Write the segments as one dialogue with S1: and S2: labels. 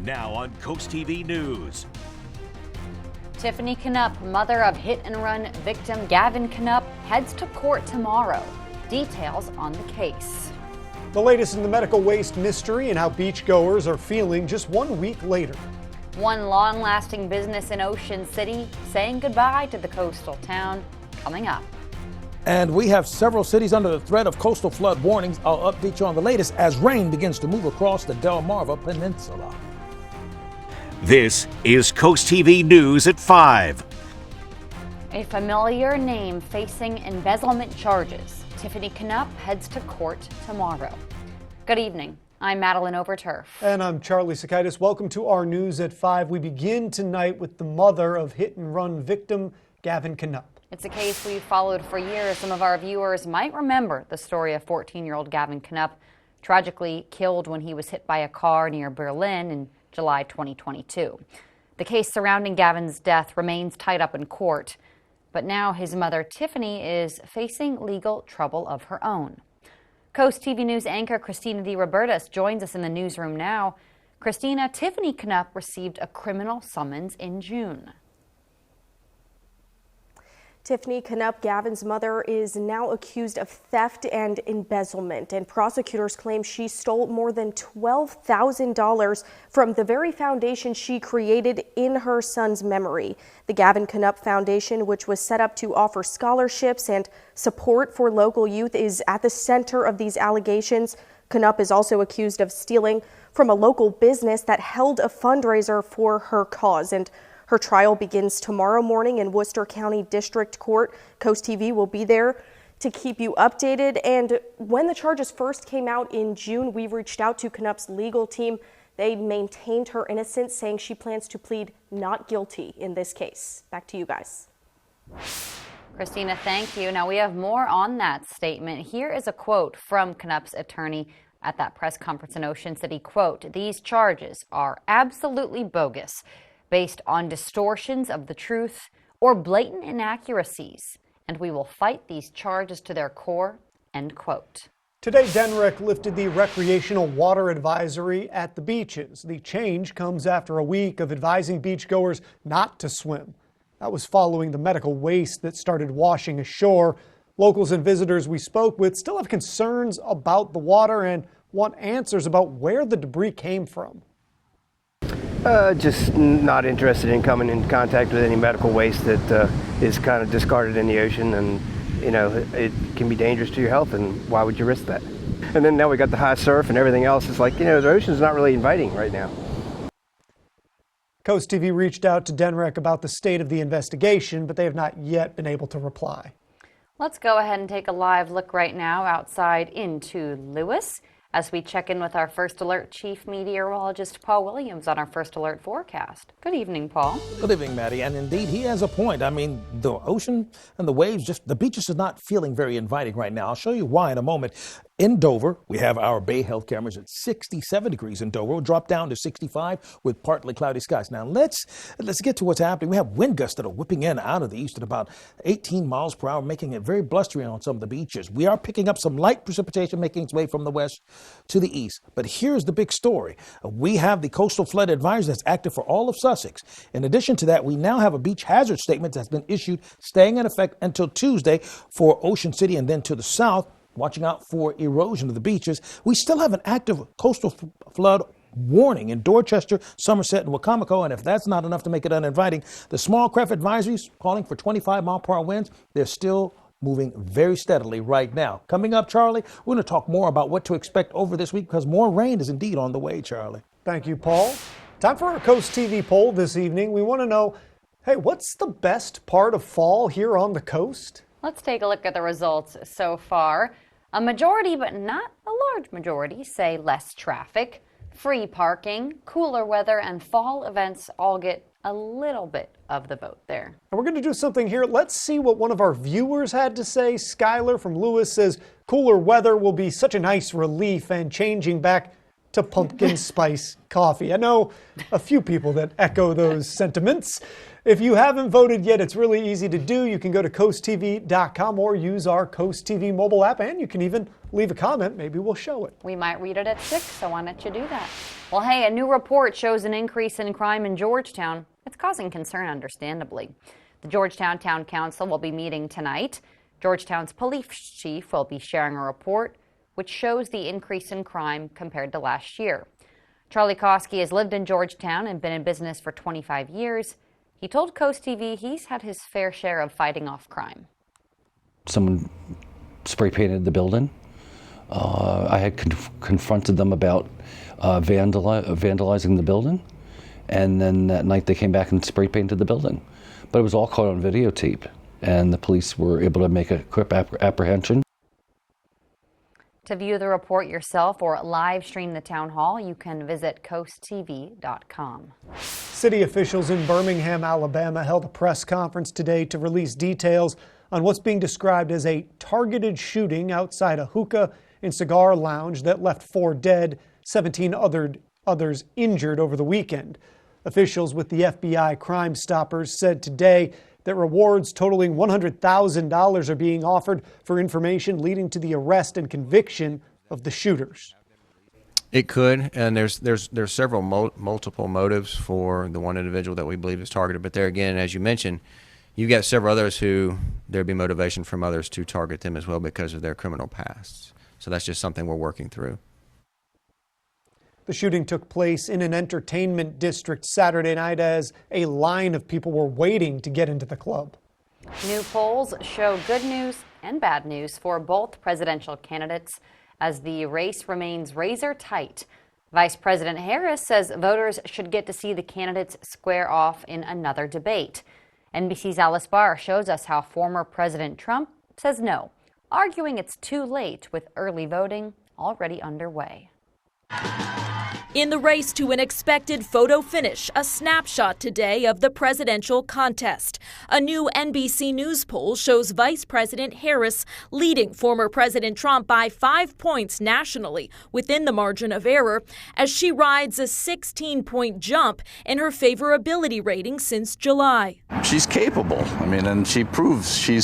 S1: Now on Coast TV News.
S2: Tiffany Knupp, mother of hit-and-run victim Gavin Knupp, heads to court tomorrow. Details on the case.
S3: The latest in the medical waste mystery and how beachgoers are feeling just 1 week later.
S2: One long-lasting business in Ocean City saying goodbye to the coastal town, coming up.
S4: And we have several cities under the threat of coastal flood warnings. I'll update you on the latest as rain begins to move across the Delmarva Peninsula.
S1: This is Coast TV News at 5.
S2: A familiar name facing embezzlement charges. Tiffany Knupp heads to court tomorrow. Good evening. I'm Madeline Overturf.
S3: And I'm Charlie Sakaitis. Welcome to our News at 5. We begin tonight with the mother of hit-and-run victim Gavin Knupp.
S2: It's a case we've followed for years. Some of our viewers might remember the story of 14-year-old Gavin Knupp, tragically killed when he was hit by a car near Berlin in July 2022. The case surrounding Gavin's death remains tied up in court, but now his mother Tiffany is facing legal trouble of her own. Coast TV News anchor Christina De Robertis joins us in the newsroom now. Christina, Tiffany Knupp received a criminal summons in June.
S5: Tiffany Knupp, Gavin's mother, is now accused of theft and embezzlement, and prosecutors claim she stole more than $12,000 from the very foundation she created in her son's memory. The Gavin Knupp Foundation, which was set up to offer scholarships and support for local youth, is at the center of these allegations. Knupp is also accused of stealing from a local business that held a fundraiser for her cause, and her trial begins tomorrow morning in Worcester County District Court. Coast TV will be there to keep you updated. And when the charges first came out in June, we reached out to Knupp's legal team. They maintained her innocence, saying she plans to plead not guilty in this case. Back to you guys.
S2: Christina, thank you. Now we have more on that statement. Here is a quote from Knupp's attorney at that press conference in Ocean City. Quote, "These charges are absolutely bogus, based on distortions of the truth or blatant inaccuracies, and we will fight these charges to their core," end quote.
S3: Today, DENREC lifted the recreational water advisory at the beaches. The change comes after a week of advising beachgoers not to swim. That was following the medical waste that started washing ashore. Locals and visitors we spoke with still have concerns about the water and want answers about where the debris came from.
S6: Just not interested in coming in contact with any medical waste that is kind of discarded in the ocean, and you know it can be dangerous to your health, and why would you risk that? And then now we got the high surf and everything else. It's like, you know, the ocean's not really inviting right now.
S3: Coast TV reached out to DENREC about the state of the investigation, but they have not yet been able to reply.
S2: Let's go ahead and take a live look right now outside into Lewis as we check in with our First Alert Chief Meteorologist Paul Williams on our First Alert forecast. Good evening, Paul.
S4: Good evening, Maddie. And indeed, he has a point. I mean, the ocean and the waves, the beaches is not feeling very inviting right now. I'll show you why in a moment. In Dover, we have our Bay Health cameras at 67 degrees in Dover. We'll drop down to 65 with partly cloudy skies. Now, let's get to what's happening. We have wind gusts that are whipping in out of the east at about 18 miles per hour, making it very blustery on some of the beaches. We are picking up some light precipitation making its way from the west to the east. But here's the big story. We have the coastal flood advisory that's active for all of Sussex. In addition to that, we now have a beach hazard statement that's been issued, staying in effect until Tuesday for Ocean City and then to the south. Watching out for erosion of the beaches. We still have an active coastal flood warning in Dorchester, Somerset, and Wacomico, and if that's not enough to make it uninviting, the small craft advisories calling for 25-mile-per-hour winds, they're still moving very steadily right now. Coming up, Charlie, we're going to talk more about what to expect over this week because more rain is indeed on the way, Charlie.
S3: Thank you, Paul. Time for our Coast TV poll this evening. We want to know, hey, what's the best part of fall here on the coast?
S2: Let's take a look at the results so far. A majority, but not a large majority, say less traffic, free parking, cooler weather, and fall events all get a little bit of the vote there.
S3: And we're going to do something here. Let's see what one of our viewers had to say. Skylar from Lewis says cooler weather will be such a nice relief and changing back to pumpkin spice coffee. I know a few people that echo those sentiments. If you haven't voted yet, it's really easy to do. You can go to coasttv.com or use our Coast TV mobile app, and you can even leave a comment. Maybe we'll show it.
S2: We might read it at 6, so why don't you do that? Well, hey, a new report shows an increase in crime in Georgetown. It's causing concern, understandably. The Georgetown Town Council will be meeting tonight. Georgetown's police chief will be sharing a report which shows the increase in crime compared to last year. Charlie Koski has lived in Georgetown and been in business for 25 years. He told CoastTV he's had his fair share of fighting off crime.
S7: Someone spray painted the building. I had confronted them about vandalizing the building, and then that night they came back and spray painted the building. But it was all caught on videotape, and the police were able to make a quick apprehension.
S2: To view the report yourself or live stream the town hall, you can visit coasttv.com.
S3: City officials in Birmingham, Alabama held a press conference today to release details on what's being described as a targeted shooting outside a hookah and cigar lounge that left 4 dead, 17 others injured over the weekend. Officials with the FBI Crime Stoppers said today that rewards totaling $100,000 are being offered for information leading to the arrest and conviction of the shooters.
S8: It could, and there's several multiple motives for the one individual that we believe is targeted. But there again, as you mentioned, you've got several others who there'd be motivation from others to target them as well because of their criminal pasts. So that's just something we're working through.
S3: The shooting took place in an entertainment district Saturday night as a line of people were waiting to get into the club.
S2: New polls show good news and bad news for both presidential candidates as the race remains razor tight. Vice President Harris says voters should get to see the candidates square off in another debate. NBC's Alice Barr shows us how former President Trump says no, arguing it's too late with early voting already underway.
S9: In the race to an expected photo finish, a snapshot today of the presidential contest. A new NBC News poll shows Vice President Harris leading former President Trump by 5 points nationally within the margin of error as she rides a 16-point jump in her favorability rating since July.
S10: She's capable. And she's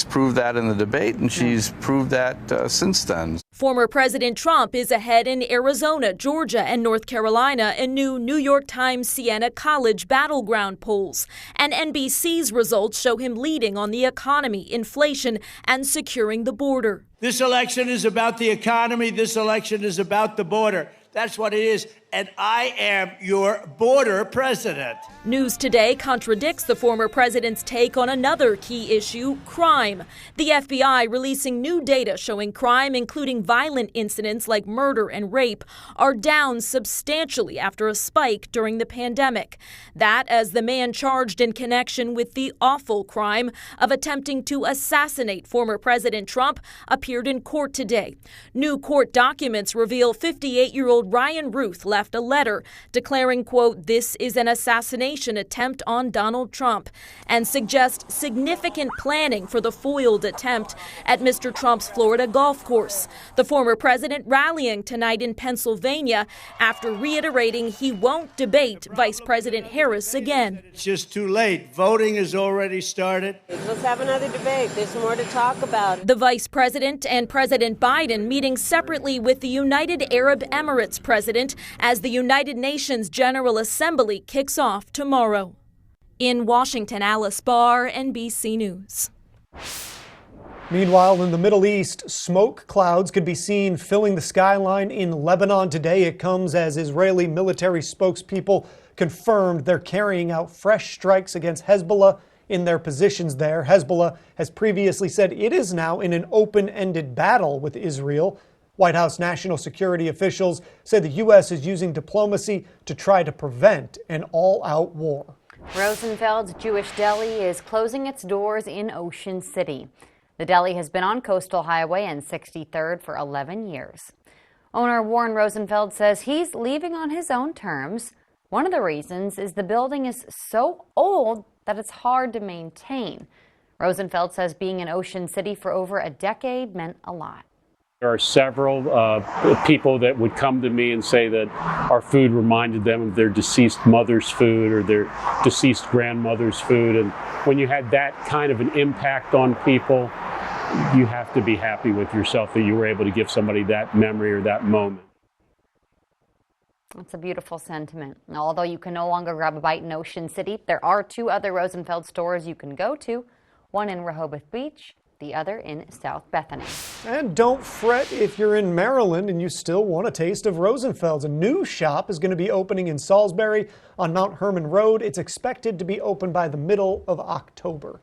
S10: proved that in the debate, and she's proved that since then.
S9: Former President Trump is ahead in Arizona, Georgia, and North Carolina in new New York Times Siena College battleground polls. And NBC's results show him leading on the economy, inflation, and securing the border.
S11: This election is about the economy. This election is about the border. That's what it is. And I am your border president.
S9: News Today contradicts the former president's take on another key issue, crime. The FBI releasing new data showing crime, including violent incidents like murder and rape, are down substantially after a spike during the pandemic. That as the man charged in connection with the awful crime of attempting to assassinate former President Trump appeared in court today. New court documents reveal 58-year-old Ryan Ruth left a letter declaring, quote, "This is an assassination attempt on Donald Trump," and suggest significant planning for the foiled attempt at Mr. Trump's Florida golf course. The former president rallying tonight in Pennsylvania after reiterating he won't debate Vice President Harris again.
S11: It's just too late. Voting has already started.
S12: Let's have another debate. There's more to talk about.
S9: The vice president and President Biden meeting separately with the United Arab Emirates president as the United Nations General Assembly kicks off tomorrow. In Washington, Alice Barr, NBC News.
S3: Meanwhile, in the Middle East, smoke clouds could be seen filling the skyline in Lebanon today. It comes as Israeli military spokespeople confirmed they're carrying out fresh strikes against Hezbollah in their positions there. Hezbollah has previously said it is now in an open-ended battle with Israel. White House national security officials say the U.S. is using diplomacy to try to prevent an all-out war.
S2: Rosenfeld's Jewish Deli is closing its doors in Ocean City. The deli has been on Coastal Highway and 63rd for 11 years. Owner Warren Rosenfeld says he's leaving on his own terms. One of the reasons is the building is so old that it's hard to maintain. Rosenfeld says being in Ocean City for over a decade meant a lot.
S13: There are several people that would come to me and say that our food reminded them of their deceased mother's food or their deceased grandmother's food. And when you had that kind of an impact on people, you have to be happy with yourself that you were able to give somebody that memory or that moment.
S2: That's a beautiful sentiment. Although you can no longer grab a bite in Ocean City, there are 2 other Rosenfeld stores you can go to, one in Rehoboth Beach, the other in South Bethany.
S3: And don't fret if you're in Maryland and you still want a taste of Rosenfeld's. A new shop is going to be opening in Salisbury on Mount Herman Road. It's expected to be open by the middle of October.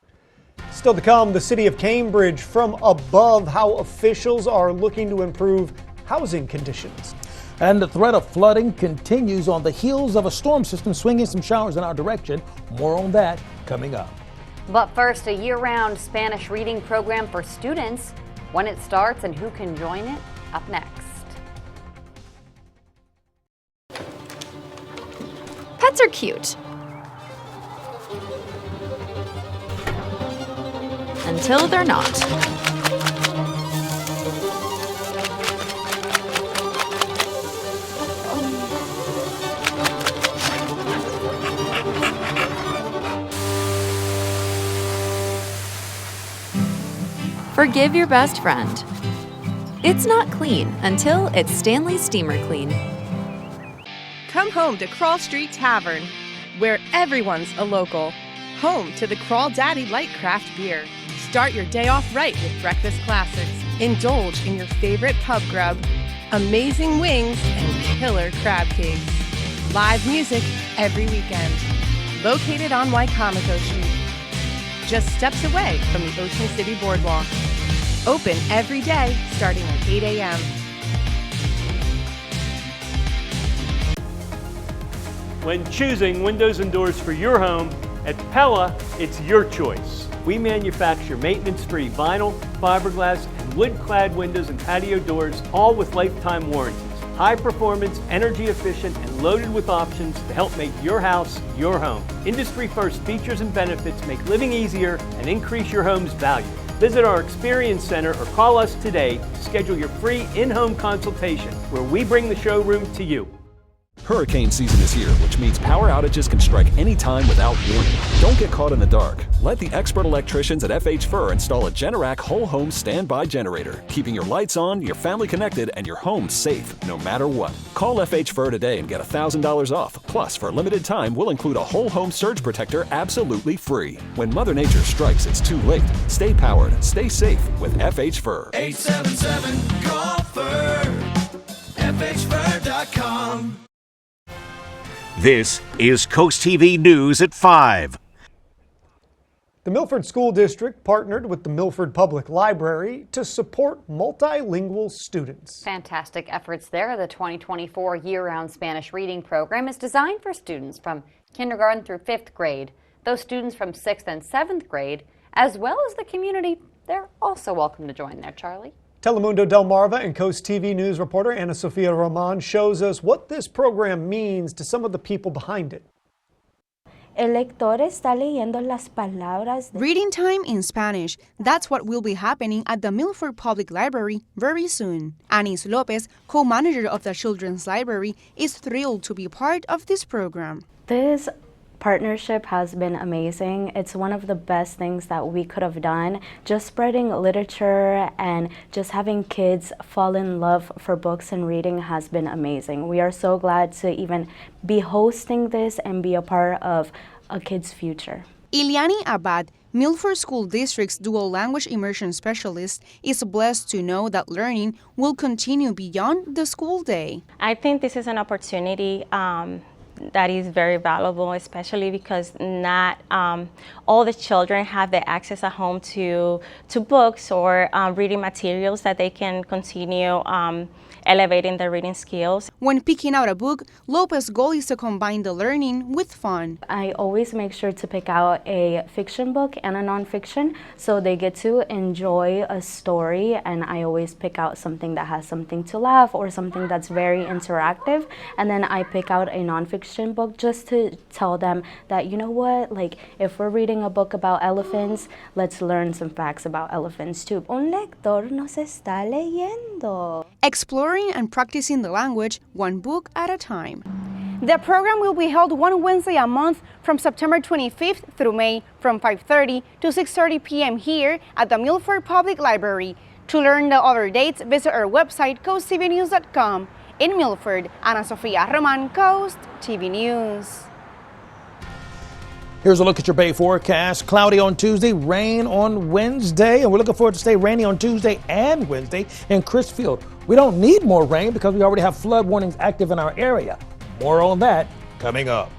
S3: Still to come, the city of Cambridge from above, how officials are looking to improve housing conditions.
S4: And the threat of flooding continues on the heels of a storm system swinging some showers in our direction. More on that coming up.
S2: But first, a year-round Spanish reading program for students. When it starts and who can join it, up next.
S14: Pets are cute. Until they're not. Forgive your best friend. It's not clean until it's Stanley's Steamer Clean.
S15: Come home to Crawl Street Tavern, where everyone's a local. Home to the Crawl Daddy Light Craft Beer. Start your day off right with breakfast classics. Indulge in your favorite pub grub. Amazing wings and killer crab cakes. Live music every weekend. Located on Waikomico Street. Just steps away from the Ocean City Boardwalk. Open every day starting at 8 a.m.
S16: When choosing windows and doors for your home, at Pella, it's your choice. We manufacture maintenance-free vinyl, fiberglass, and wood-clad windows and patio doors, all with lifetime warranties. High performance, energy efficient, and loaded with options to help make your house your home. Industry first features and benefits make living easier and increase your home's value. Visit our Experience Center or call us today to schedule your free in-home consultation where we bring the showroom to you.
S17: Hurricane season is here, which means power outages can strike anytime without warning. Don't get caught in the dark. Let the expert electricians at FH Fur install a Generac whole home standby generator, keeping your lights on, your family connected, and your home safe no matter what. Call FH Fur today and get $1,000 off. Plus, for a limited time, we'll include a whole home surge protector absolutely free. When Mother Nature strikes, it's too late. Stay powered, stay safe with FH Fur.
S18: 877-CALL-FUR. FHFur.com.
S1: This is Coast TV News at 5.
S3: The Milford School District partnered with the Milford Public Library to support multilingual students.
S2: Fantastic efforts there. The 2024 year-round Spanish reading program is designed for students from kindergarten through 5th grade. Those students from 6th and 7th grade, as well as the community, they're also welcome to join there, Charlie.
S3: Telemundo Delmarva and Coast TV News reporter Ana Sofia Roman shows us what this program means to some of the people behind it.
S19: El lector está leyendo las palabras.
S20: Reading time in Spanish. That's what will be happening at the Milford Public Library very soon. Anis Lopez, co-manager of the Children's Library, is thrilled to be part of this program.
S19: This partnership has been amazing. It's one of the best things that we could have done. Just spreading literature and just having kids fall in love for books and reading has been amazing. We are so glad to even be hosting this and be a part of a kid's future.
S20: Iliani Abad, Milford School District's dual language immersion specialist, is blessed to know that learning will continue beyond the school day.
S21: I think this is an opportunity that is very valuable, especially because not all the children have the access at home to books or reading materials that they can continue elevating their reading skills.
S20: When picking out a book, Lopez's goal is to combine the learning with fun.
S19: I always make sure to pick out a fiction book and a nonfiction so they get to enjoy a story, and I always pick out something that has something to laugh or something that's very interactive, and then I pick out a nonfiction book just to tell them that, you know what, like if we're reading a book about elephants, let's learn some facts about elephants too. Un lector nos está leyendo.
S20: Exploring and practicing the language one book at a time.
S22: The program will be held one Wednesday a month from September 25th through May from 5:30 to 6:30 p.m. here at the Milford Public Library. To learn the other dates, visit our website, coasttvnews.com. In Milford, Ana Sofia Roman, Coast TV News.
S4: Here's a look at your Bay forecast. Cloudy on Tuesday, rain on Wednesday, and we're looking forward to stay rainy on Tuesday and Wednesday in Crisfield. We don't need more rain because we already have flood warnings active in our area. More on that coming up.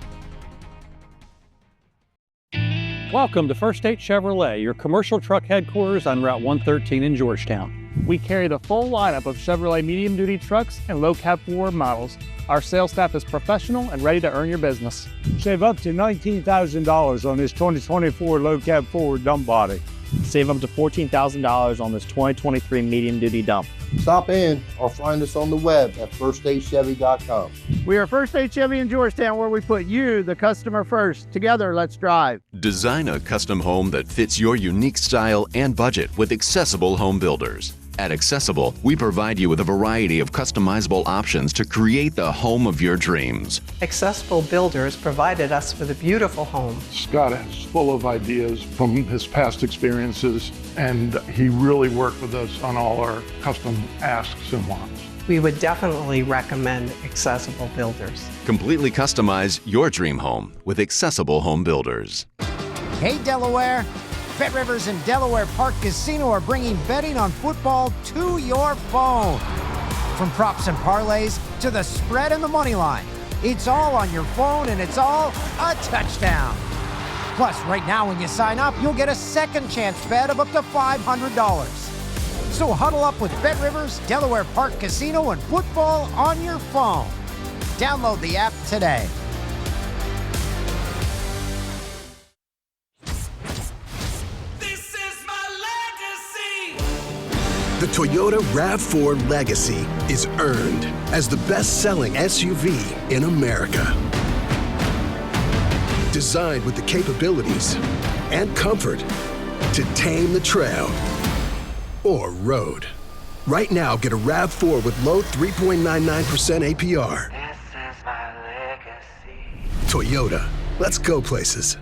S5: Welcome to First State Chevrolet, your commercial truck headquarters on Route 113 in Georgetown.
S18: We carry the full lineup of Chevrolet medium-duty trucks and low-cab Ford models. Our sales staff is professional and ready to earn your business.
S11: Save up to $19,000 on this 2024 low-cab Ford dump body.
S18: Save up to $14,000 on this 2023 medium-duty dump.
S23: Stop in or find us on the web at firststatechevy.com.
S11: We are First State Chevy in Georgetown, where we put you, the customer, first. Together, let's drive.
S24: Design a custom home that fits your unique style and budget with Accessible Home Builders. At Accessible, we provide you with a variety of customizable options to create the home of your dreams.
S25: Accessible Builders provided us with a beautiful home.
S26: Scott is full of ideas from his past experiences, and he really worked with us on all our custom asks and wants.
S25: We would definitely recommend Accessible Builders.
S24: Completely customize your dream home with Accessible Home Builders.
S27: Hey, Delaware. Bet Rivers and Delaware Park Casino are bringing betting on football to your phone. From props and parlays to the spread and the money line, it's all on your phone and it's all a touchdown. Plus, right now when you sign up, you'll get a second chance bet of up to $500. So huddle up with Bet Rivers, Delaware Park Casino, and football on your phone. Download the app today.
S28: The Toyota RAV4 legacy is earned as the best-selling SUV in America. Designed with the capabilities and comfort to tame the trail or road. Right now, get a RAV4 with low 3.99% APR. This is my legacy. Toyota, let's go places.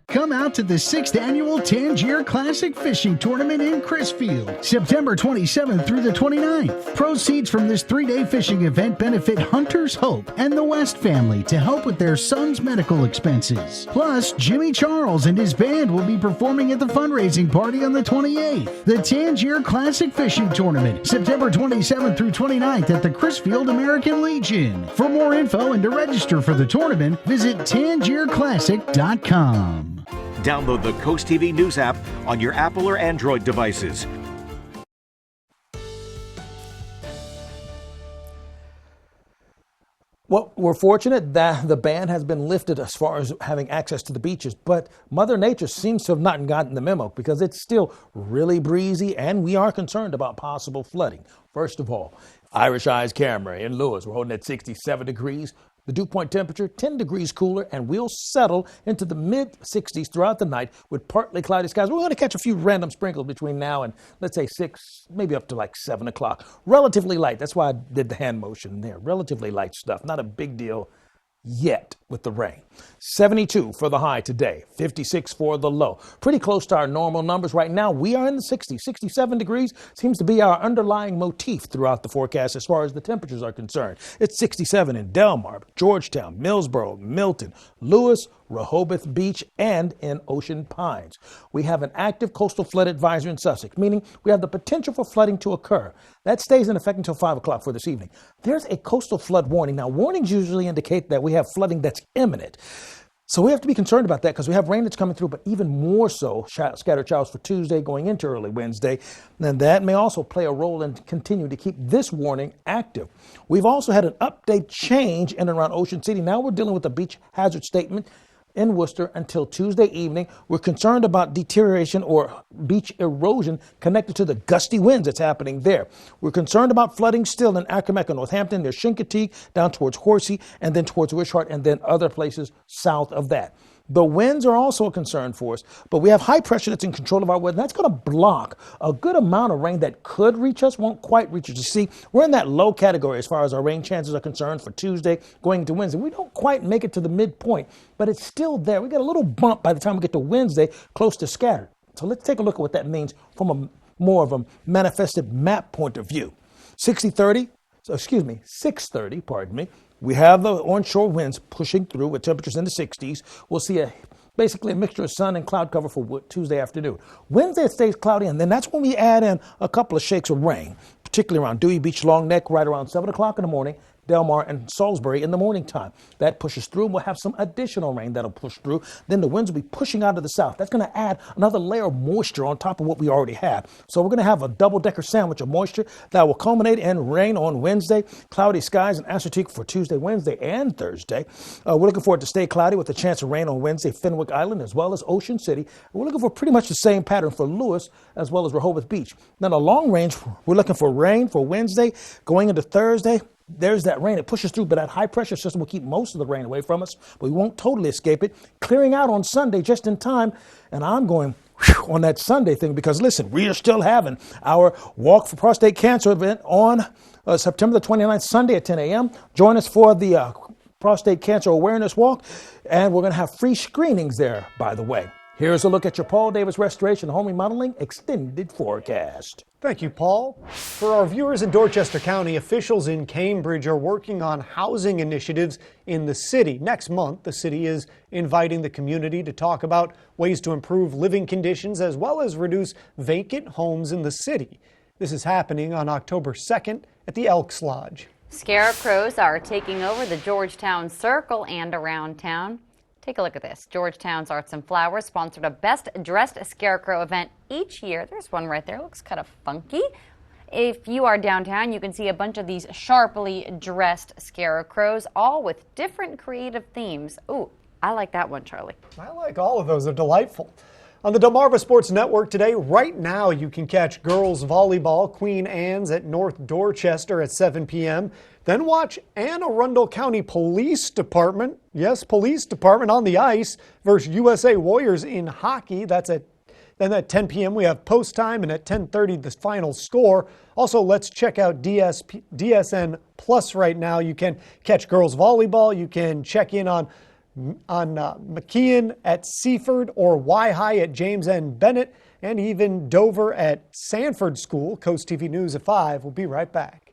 S29: Come out to the 6th Annual Tangier Classic Fishing Tournament in Crisfield, September 27th through the 29th. Proceeds from this 3-day fishing event benefit Hunter's Hope and the West family to help with their son's medical expenses. Plus, Jimmy Charles and his band will be performing at the fundraising party on the 28th. The Tangier Classic Fishing Tournament, September 27th through 29th at the Crisfield American Legion. For more info and to register for the tournament, visit tangierclassic.com.
S1: Download the Coast TV News app on your Apple or Android devices.
S4: Well, we're fortunate that the ban has been lifted as far as having access to the beaches, but Mother Nature seems to have not gotten the memo because it's still really breezy and we are concerned about possible flooding. First of all, Irish Eyes camera in Lewis, we're holding at 67 degrees. The dew point temperature, 10 degrees cooler, and we'll settle into the mid-60s throughout the night with partly cloudy skies. We're going to catch a few random sprinkles between now and, let's say, 6, maybe up to like 7 o'clock. Relatively light. That's why I did the hand motion there. Relatively light stuff. Not a big deal yet with the rain. 72 for the high today, 56 for the low. Pretty close to our normal numbers right now. We are in the 60s. 67 degrees seems to be our underlying motif throughout the forecast as far as the temperatures are concerned. It's 67 in Delmar, Georgetown, Millsboro, Milton, Lewis, Rehoboth Beach, and in Ocean Pines. We have an active coastal flood advisory in Sussex, meaning we have the potential for flooding to occur. That stays in effect until 5 o'clock for this evening. There's a coastal flood warning. Now, warnings usually indicate that we have flooding that's imminent. So we have to be concerned about that because we have rain that's coming through, but even more so scattered showers for Tuesday going into early Wednesday. And that may also play a role in continuing to keep this warning active. We've also had an update change in and around Ocean City. Now we're dealing with a beach hazard statement in Worcester until Tuesday evening. We're concerned about deterioration or beach erosion connected to the gusty winds that's happening there. We're concerned about flooding still in Accomack and Northampton, near Chincoteague, down towards Horsey, and then towards Wishart, and then other places south of that. The winds are also a concern for us, but we have high pressure that's in control of our weather. That's going to block a good amount of rain that could reach us, won't quite reach us. You see, we're in that low category as far as our rain chances are concerned for Tuesday going into Wednesday. We don't quite make it to the midpoint, but it's still there. We get a little bump by the time we get to Wednesday, close to scattered. So let's take a look at what that means from a more of a manifested map point of view. 60-30. 6:30, pardon me. We have the onshore winds pushing through with temperatures in the 60s. We'll see basically a mixture of sun and cloud cover for Tuesday afternoon. Wednesday it stays cloudy, and then that's when we add in a couple of shakes of rain, particularly around Dewey Beach, Long Neck, right around 7 o'clock in the morning. Del Mar and Salisbury in the morning time. That pushes through, and we'll have some additional rain that'll push through. Then the winds will be pushing out of the south. That's going to add another layer of moisture on top of what we already have. So we're going to have a double-decker sandwich of moisture that will culminate in rain on Wednesday, cloudy skies and acidic for Tuesday, Wednesday, and Thursday. We're looking for it to stay cloudy with a chance of rain on Wednesday, Fenwick Island, as well as Ocean City. We're looking for pretty much the same pattern for Lewis, as well as Rehoboth Beach. Now, the long range, we're looking for rain for Wednesday, going into Thursday. There's that rain. It pushes through, but that high-pressure system will keep most of the rain away from us, but we won't totally escape it. Clearing out on Sunday just in time, and I'm going on that Sunday thing because, listen, we are still having our Walk for Prostate Cancer event on September the 29th, Sunday at 10 a.m. Join us for the Prostate Cancer Awareness Walk, and we're going to have free screenings there, by the way. Here's a look at your Paul Davis Restoration Home Remodeling Extended Forecast.
S3: Thank you, Paul. For our viewers in Dorchester County, officials in Cambridge are working on housing initiatives in the city. Next month, the city is inviting the community to talk about ways to improve living conditions as well as reduce vacant homes in the city. This is happening on October 2nd at the Elks Lodge.
S2: Scarecrows are taking over the Georgetown Circle and around town. Take a look at this. Georgetown's Arts and Flowers sponsored a Best Dressed Scarecrow event each year. There's one right there. Looks kind of funky. If you are downtown, you can see a bunch of these sharply dressed scarecrows, all with different creative themes. Ooh, I like that one, Charlie.
S3: I like all of those. They're delightful. On the Delmarva Sports Network today, right now you can catch girls volleyball, Queen Anne's at North Dorchester at 7 p.m. Then watch Anne Arundel County Police Department, yes, Police Department on the ice versus USA Warriors in hockey. Then at 10 p.m. we have post time, and at 10:30 the final score. Also, let's check out DSN Plus right now. You can catch girls volleyball. You can check in on McKeon at Seaford or Y-High at James N. Bennett, and even Dover at Sanford School. CoastTV News at 5. We'll be right back.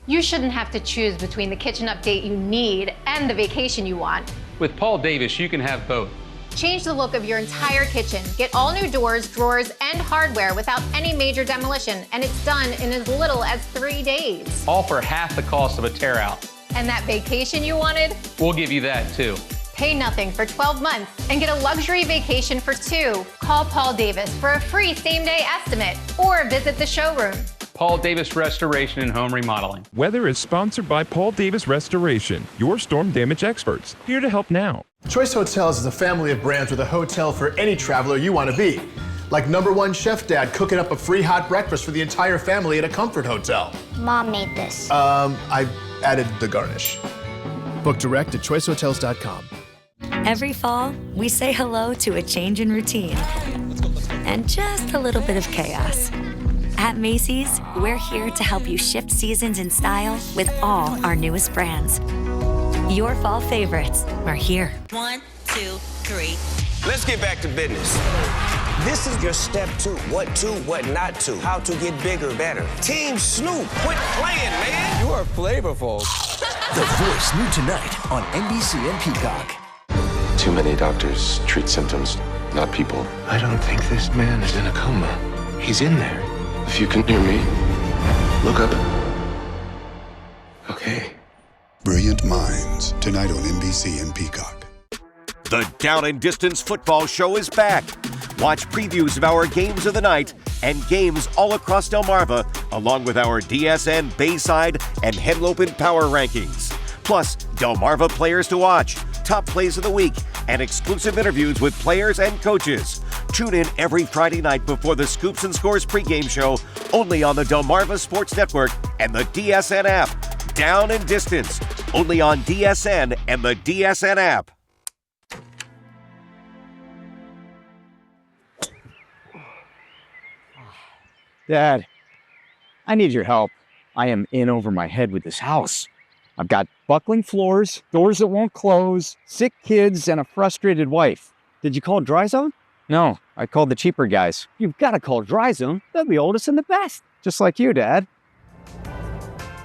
S6: You shouldn't have to choose between the kitchen update you need and the vacation you want.
S7: With Paul Davis, you can have both.
S6: Change the look of your entire kitchen. Get all new doors, drawers, and hardware without any major demolition, and it's done in as little as 3 days.
S7: All for half the cost of a tear out.
S6: And that vacation you wanted?
S7: We'll give you that too.
S6: Pay nothing for 12 months and get a luxury vacation for 2. Call Paul Davis for a free same-day estimate or visit the showroom.
S7: Paul Davis Restoration and Home Remodeling.
S8: Weather is sponsored by Paul Davis Restoration, your storm damage experts, here to help now.
S9: Choice Hotels is a family of brands with a hotel for any traveler you want to be. Like #1 Chef Dad cooking up a free hot breakfast for the entire family at a comfort hotel.
S10: Mom made this.
S9: I added the garnish. Book direct at choicehotels.com.
S12: Every fall, we say hello to a change in routine and just a little bit of chaos. At Macy's, we're here to help you shift seasons in style with all our newest brands. Your fall favorites are here.
S13: 1, 2, 3.
S14: Let's get back to business. This is your step 2. What to, what not to. How to get bigger, better. Team Snoop, quit playing, man. You are flavorful.
S15: The Voice, new tonight on NBC and Peacock.
S30: Too many doctors treat symptoms, not people.
S31: I don't think this man is in a coma. He's in there.
S30: If you can hear me, look up.
S31: Okay.
S32: Brilliant Minds, tonight on NBC and Peacock.
S1: The Down and Distance Football Show is back. Watch previews of our games of the night and games all across Delmarva, along with our DSN Bayside and Henlopen Power Rankings. Plus, Delmarva players to watch, top plays of the week, and exclusive interviews with players and coaches. Tune in every Friday night before the Scoops and Scores pregame show, only on the Delmarva Sports Network and the DSN app. Down and Distance, only on DSN and the DSN app.
S33: Dad, I need your help. I am in over my head with this house. I've got buckling floors, doors that won't close, sick kids, and a frustrated wife. Did you call Dry Zone? No, I called the cheaper guys. You've got to call Dry Zone. They're the oldest and the best. Just like you, Dad.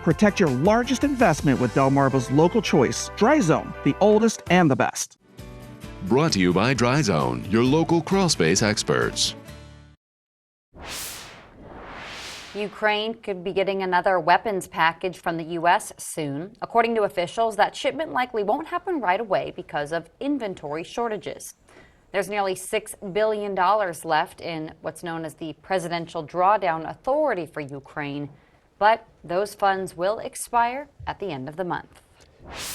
S5: Protect your largest investment with Delmarva's local choice, Dry Zone, the oldest and the best.
S24: Brought to you by Dry Zone, your local crawl space experts.
S2: Ukraine could be getting another weapons package from the U.S. soon. According to officials, that shipment likely won't happen right away because of inventory shortages. There's nearly $6 billion left in what's known as the Presidential Drawdown Authority for Ukraine, but those funds will expire at the end of the month.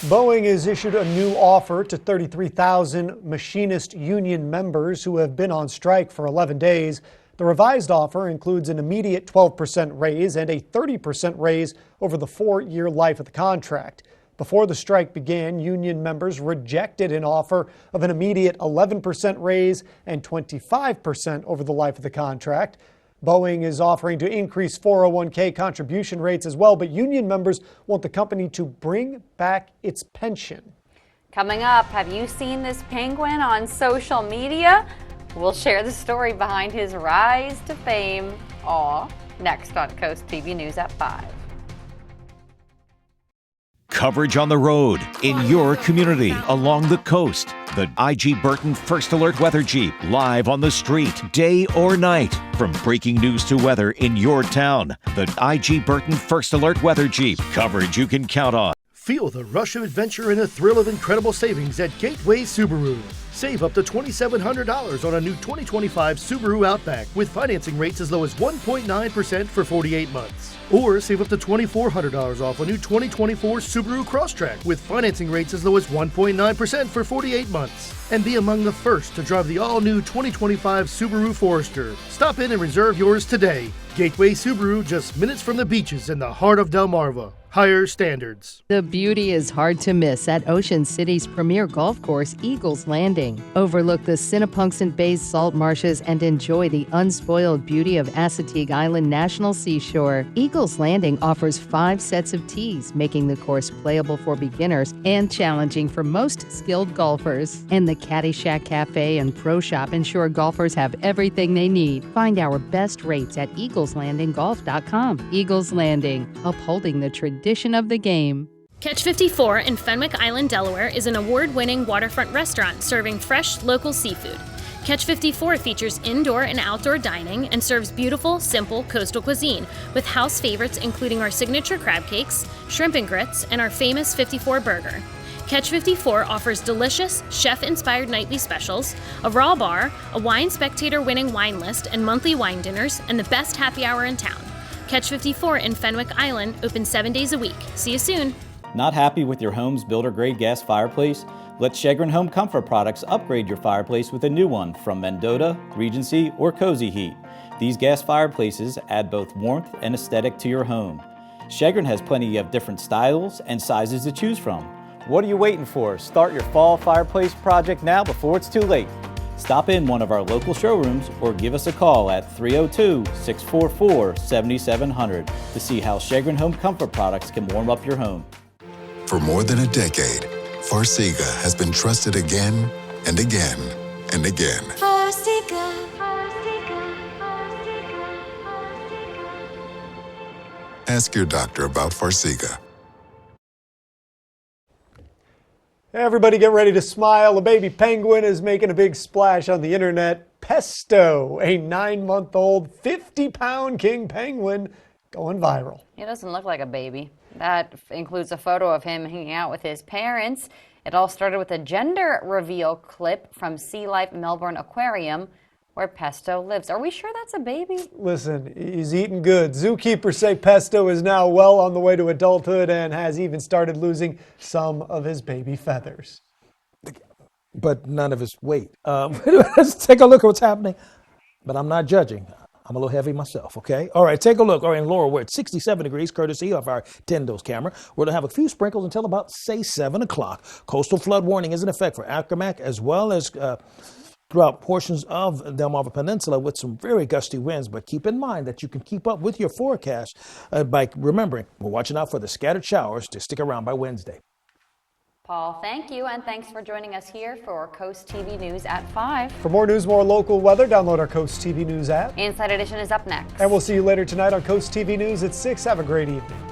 S3: Boeing has issued a new offer to 33,000 machinist union members who have been on strike for 11 days. The revised offer includes an immediate 12% raise and a 30% raise over the 4-year life of the contract. Before the strike began, union members rejected an offer of an immediate 11% raise and 25% over the life of the contract. Boeing is offering to increase 401k contribution rates as well, but union members want the company to bring back its pension.
S2: Coming up, have you seen this penguin on social media? We'll share the story behind his rise to fame, all next on Coast TV News at 5.
S1: Coverage on the road, in your community, along the coast. The IG Burton First Alert Weather Jeep, live on the street, day or night. From breaking news to weather in your town, the IG Burton First Alert Weather Jeep. Coverage you can count on.
S10: Feel the rush of adventure and the thrill of incredible savings at Gateway Subaru. Save up to $2,700 on a new 2025 Subaru Outback with financing rates as low as 1.9% for 48 months. Or save up to $2,400 off a new 2024 Subaru Crosstrek with financing rates as low as 1.9% for 48 months. And be among the first to drive the all-new 2025 Subaru Forester. Stop in and reserve yours today. Gateway Subaru, just minutes from the beaches in the heart of Delmarva. Higher standards.
S11: The beauty is hard to miss at Ocean City's premier golf course, Eagles Landing. Overlook the Sinnapunxent Bay's salt marshes and enjoy the unspoiled beauty of Assateague Island National Seashore. Eagles Landing offers 5 sets of tees, making the course playable for beginners and challenging for most skilled golfers. And the Caddyshack Cafe and Pro Shop ensure golfers have everything they need. Find our best rates at eagleslandinggolf.com. Eagles Landing, upholding the tradition of the game.
S16: Catch 54 in Fenwick Island, Delaware is an award-winning waterfront restaurant serving fresh, local seafood. Catch 54 features indoor and outdoor dining and serves beautiful, simple coastal cuisine with house favorites including our signature crab cakes, shrimp and grits, and our famous 54 burger. Catch 54 offers delicious, chef-inspired nightly specials, a raw bar, a Wine Spectator winning wine list and monthly wine dinners, and the best happy hour in town. Catch 54 in Fenwick Island, open 7 days a week. See you soon.
S17: Not happy with your home's builder-grade gas fireplace? Let Shegrin Home Comfort Products upgrade your fireplace with a new one from Mendota, Regency, or Cozy Heat. These gas fireplaces add both warmth and aesthetic to your home. Shegrin has plenty of different styles and sizes to choose from. What are you waiting for? Start your fall fireplace project now before it's too late. Stop in one of our local showrooms or give us a call at 302-644-7700 to see how Shegrin Home Comfort Products can warm up your home.
S32: For more than a decade, Farxiga has been trusted again and again and again. Ask your doctor about Farxiga.
S3: Everybody get ready to smile. A baby penguin is making a big splash on the internet. Pesto, a 9-month-old, 50-pound king penguin going viral.
S2: He doesn't look like a baby. That includes a photo of him hanging out with his parents. It all started with a gender reveal clip from Sea Life Melbourne Aquarium, where Pesto lives. Are we sure that's a baby?
S3: Listen, he's eating good. Zookeepers say Pesto is now well on the way to adulthood and has even started losing some of his baby feathers.
S4: But none of his weight. Let's take a look at what's happening. But I'm not judging. I'm a little heavy myself, okay? All right, take a look. All right, in Laurel, we're at 67 degrees, courtesy of our 10-dose camera. We're going to have a few sprinkles until about, say, 7 o'clock. Coastal flood warning is in effect for Accomack as well as throughout portions of the Delmarva Peninsula with some very gusty winds. But keep in mind that you can keep up with your forecast by remembering we're watching out for the scattered showers to stick around by Wednesday.
S2: Paul, thank you, and thanks for joining us here for Coast TV News at 5.
S3: For more news, more local weather, download our Coast TV News app.
S2: Inside Edition is up next.
S3: And we'll see you later tonight on Coast TV News at 6. Have a great evening.